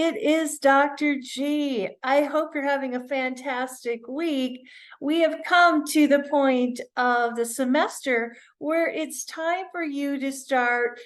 it is Dr. G. I hope you're having a fantastic week. We have come to the point of the semester where it's time for you to start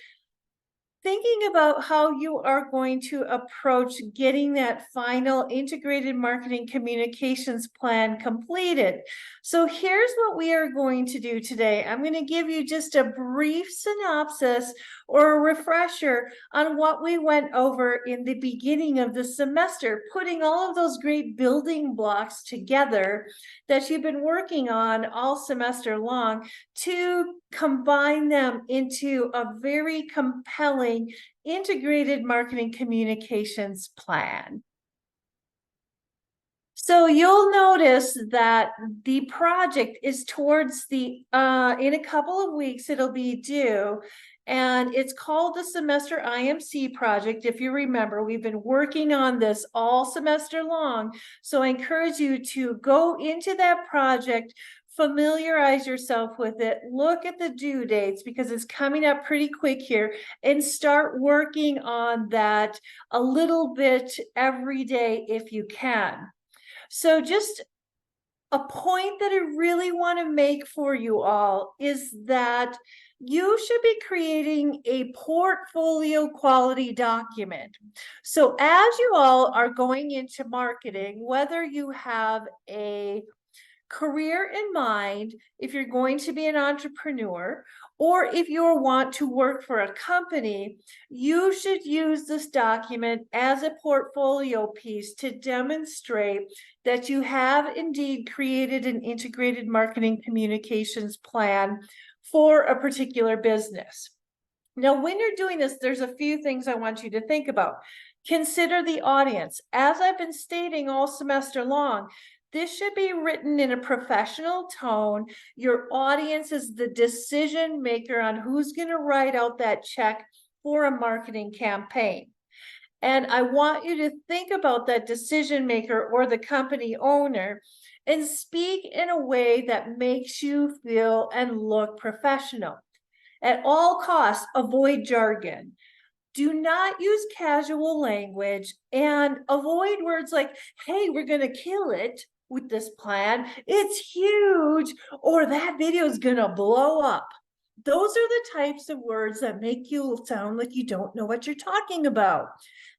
thinking about how you are going to approach getting that final integrated marketing communications plan completed. So here's what we are going to do today. I'm going to give you just a brief synopsis or a refresher on what we went over in the beginning of the semester, putting all of those great building blocks together that you've been working on all semester long to combine them into a very compelling integrated marketing communications plan. So you'll notice that the project is towards the, in a couple of weeks, it'll be due. And it's called the Semester IMC project. If you remember, we've been working on this all semester long. So I encourage you to go into that project, familiarize yourself with it, look at the due dates because it's coming up pretty quick here, and start working on that a little bit every day if you can. So just a point that I really want to make for you all is that you should be creating a portfolio quality document. So as you all are going into marketing, whether you have a career in mind, if you're going to be an entrepreneur, or if you want to work for a company, you should use this document as a portfolio piece to demonstrate that you have indeed created an integrated marketing communications plan for a particular business. Now, when you're doing this, there's a few things I want you to think about. Consider the audience. As I've been stating all semester long, this should be written in a professional tone. Your audience is the decision maker on who's going to write out that check for a marketing campaign. And I want you to think about that decision maker or the company owner and speak in a way that makes you feel and look professional. At all costs, avoid jargon. Do not use casual language and avoid words like, hey, we're going to kill it with this plan. It's huge, or that video is going to blow up. Those are the types of words that make you sound like you don't know what you're talking about.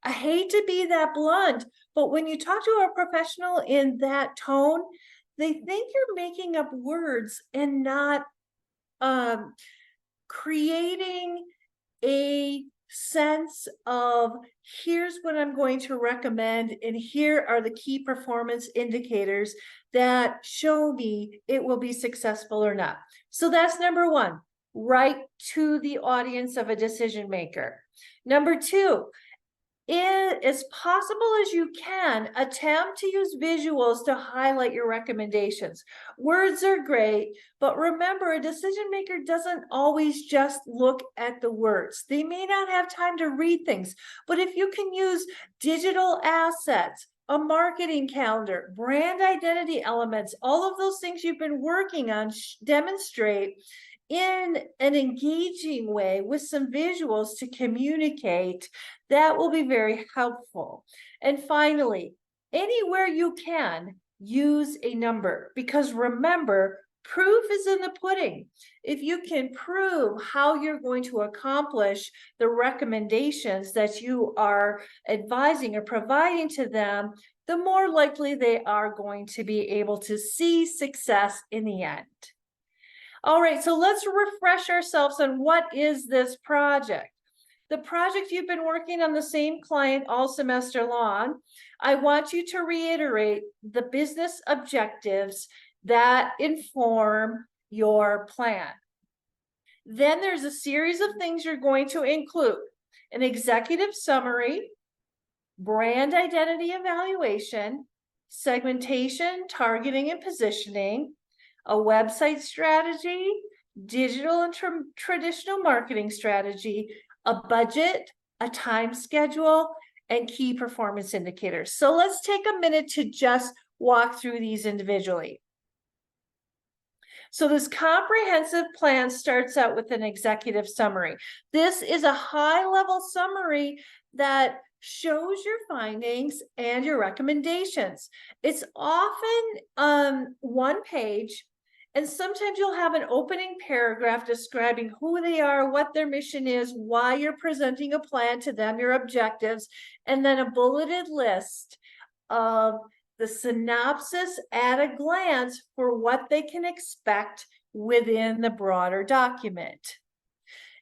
I hate to be that blunt, but when you talk to a professional in that tone, they think you're making up words and not creating a sense of here's what I'm going to recommend, and here are the key performance indicators that show me it will be successful or not. So that's number one, right to the audience of a decision maker. Number two, as possible as you can, attempt to use visuals to highlight your recommendations. Words are great, but remember, a decision maker doesn't always just look at the words. They may not have time to read things, but if you can use digital assets, a marketing calendar, brand identity elements, all of those things you've been working on demonstrate in an engaging way with some visuals to communicate, that will be very helpful. And finally, anywhere you can, use a number, because remember, proof is in the pudding. If you can prove how you're going to accomplish the recommendations that you are advising or providing to them, the more likely they are going to be able to see success in the end. All right, so let's refresh ourselves on what is this project. The project you've been working on the same client all semester long. I want you to reiterate the business objectives that inform your plan. Then there's a series of things you're going to include: an executive summary, brand identity evaluation, segmentation, targeting, and positioning, a website strategy, digital and traditional marketing strategy, a budget, a time schedule, and key performance indicators. So let's take a minute to just walk through these individually. So this comprehensive plan starts out with an executive summary. This is a high-level summary that shows your findings and your recommendations. It's often one page, and sometimes you'll have an opening paragraph describing who they are, what their mission is, why you're presenting a plan to them, your objectives, and then a bulleted list of the synopsis at a glance for what they can expect within the broader document.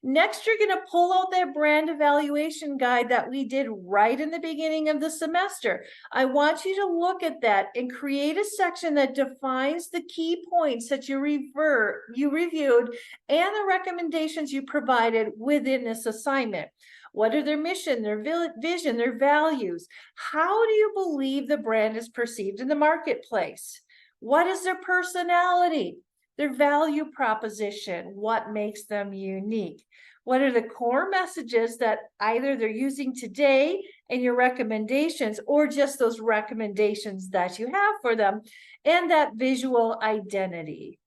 Next, you're going to pull out that brand evaluation guide that we did right in the beginning of the semester. I want you to look at that and create a section that defines the key points that you reviewed and the recommendations you provided within this assignment. What are their mission, their vision, their values? How do you believe the brand is perceived in the marketplace? What is their personality? Their value proposition, what makes them unique? What are the core messages that either they're using today in your recommendations or just those recommendations that you have for them, and that visual identity.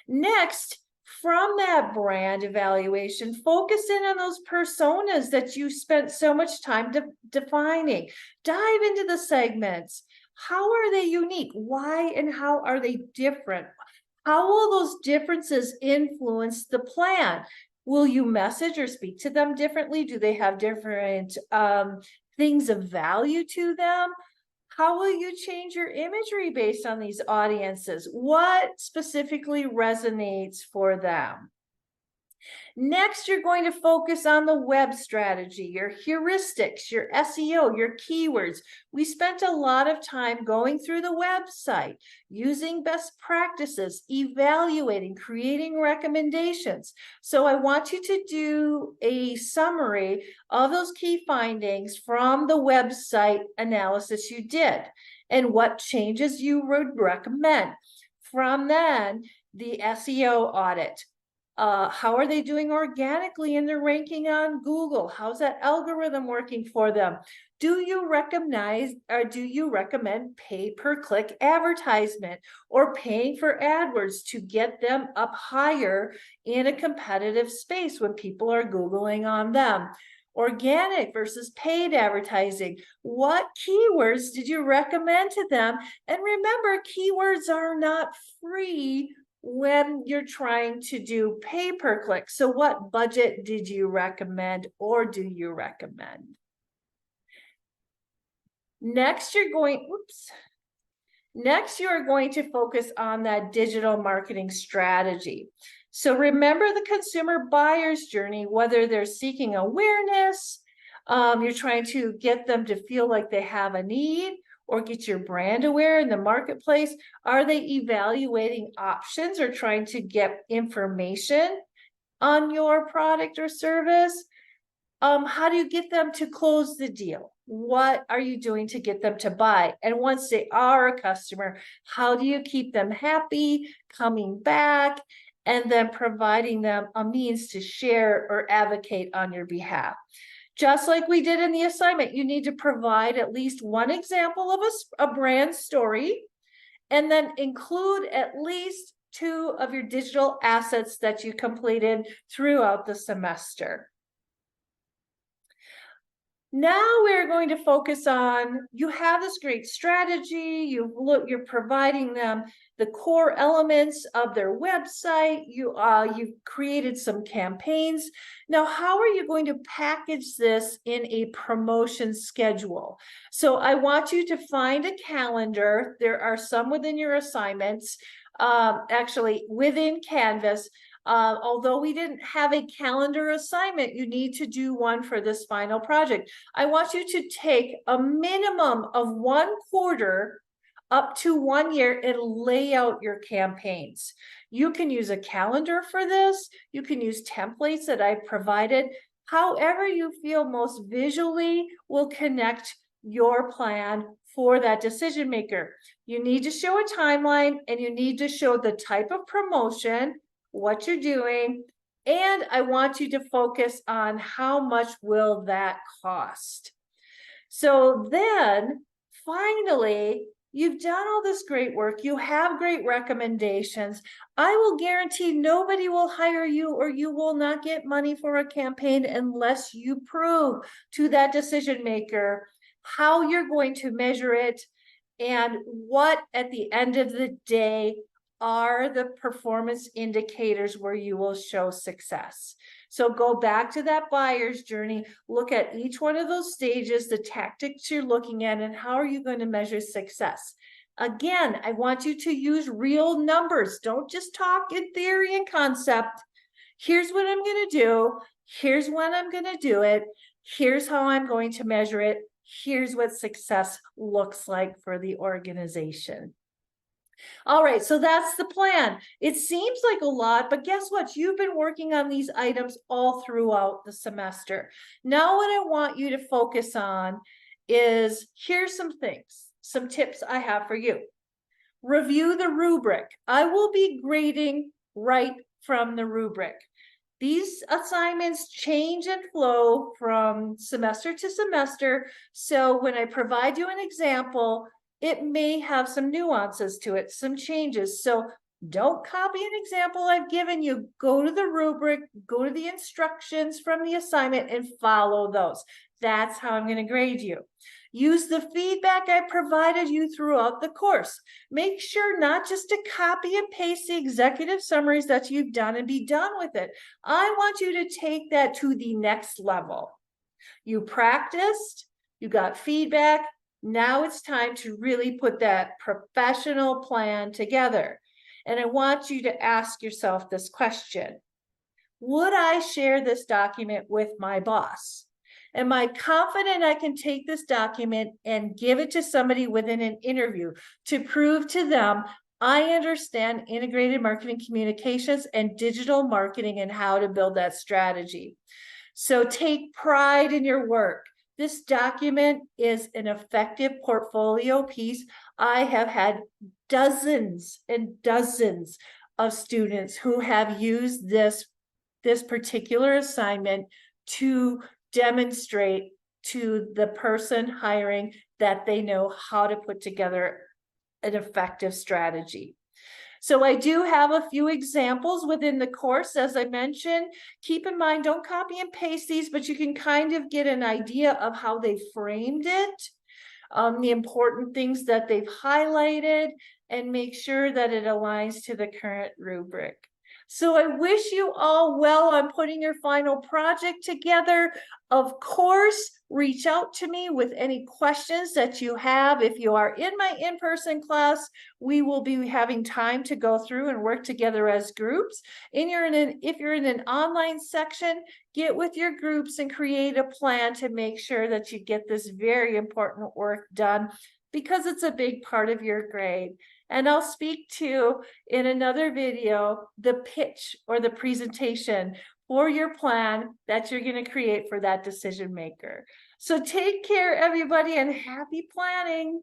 Next, from that brand evaluation, focus in on those personas that you spent so much time defining. Dive into the segments. How are they unique? Why and how are they different? How will those differences influence the plan? Will you message or speak to them differently? Do they have different things of value to them? How will you change your imagery based on these audiences? What specifically resonates for them? Next, you're going to focus on the web strategy, your heuristics, your SEO, your keywords. We spent a lot of time going through the website, using best practices, evaluating, creating recommendations. So I want you to do a summary of those key findings from the website analysis you did and what changes you would recommend. From then, the SEO audit. How are they doing organically in their ranking on Google? How's that algorithm working for them? Do you recognize or do you recommend pay-per-click advertisement or paying for AdWords to get them up higher in a competitive space when people are Googling on them? Organic versus paid advertising. What keywords did you recommend to them? And remember, keywords are not free when you're trying to do pay-per-click. So what budget did you recommend or do you recommend? Next, you're going to focus on that digital marketing strategy. So remember the consumer buyer's journey, whether they're seeking awareness, you're trying to get them to feel like they have a need, or get your brand aware in the marketplace. Are they evaluating options or trying to get information on your product or service? How do you get them to close the deal? What are you doing to get them to buy? And once they are a customer, how do you keep them happy, coming back, and then providing them a means to share or advocate on your behalf? Just like we did in the assignment, you need to provide at least one example of a brand story, and then include at least 2 of your digital assets that you completed throughout the semester. Now we're going to focus on, you have this great strategy, you're providing them the core elements of their website, you've created some campaigns. Now, how are you going to package this in a promotion schedule? So I want you to find a calendar. There are some within your assignments, actually within Canvas. Although we didn't have a calendar assignment, you need to do one for this final project. I want you to take a minimum of 1 quarter up to 1 year and lay out your campaigns. You can use a calendar for this. You can use templates that I've provided. However you feel most visually will connect your plan for that decision maker. You need to show a timeline and you need to show the type of promotion, what you're doing, and I want you to focus on how much will that cost. So then finally, You've done all this great work. You have great recommendations. I will guarantee nobody will hire you, or you will not get money for a campaign unless you prove to that decision maker how you're going to measure it and what at the end of the day are the performance indicators where you will show success. So go back to that buyer's journey, look at each one of those stages, the tactics you're looking at, and how are you going to measure success. Again, I want you to use real numbers. Don't just talk in theory and concept. Here's what I'm going to do. Here's when I'm going to do it. Here's how I'm going to measure it. Here's what success looks like for the organization. All right, so that's the plan. It seems like a lot, but guess what? You've been working on these items all throughout the semester. Now what I want you to focus on is, here's some things, some tips I have for you. Review the rubric. I will be grading right from the rubric. These assignments change and flow from semester to semester. So when I provide you an example, it may have some nuances to it, some changes. So don't copy an example I've given you. Go to the rubric, go to the instructions from the assignment and follow those. That's how I'm going to grade you. Use the feedback I provided you throughout the course. Make sure not just to copy and paste the executive summaries that you've done and be done with it. I want you to take that to the next level. You practiced, you got feedback. Now it's time to really put that professional plan together. And I want you to ask yourself this question. Would I share this document with my boss? Am I confident I can take this document and give it to somebody within an interview to prove to them I understand integrated marketing communications and digital marketing and how to build that strategy? So take pride in your work. This document is an effective portfolio piece. I have had dozens and dozens of students who have used this particular assignment to demonstrate to the person hiring that they know how to put together an effective strategy. So I do have a few examples within the course, as I mentioned. Keep in mind, don't copy and paste these, but you can kind of get an idea of how they framed it, the important things that they've highlighted, and make sure that it aligns to the current rubric. So I wish you all well on putting your final project together. Of course, reach out to me with any questions that you have. If you are in my in-person class, we will be having time to go through and work together as groups. If you're in an online section, get with your groups and create a plan to make sure that you get this very important work done, because it's a big part of your grade. And I'll speak to, in another video, the pitch or the presentation for your plan that you're going to create for that decision maker. So take care, everybody, and happy planning.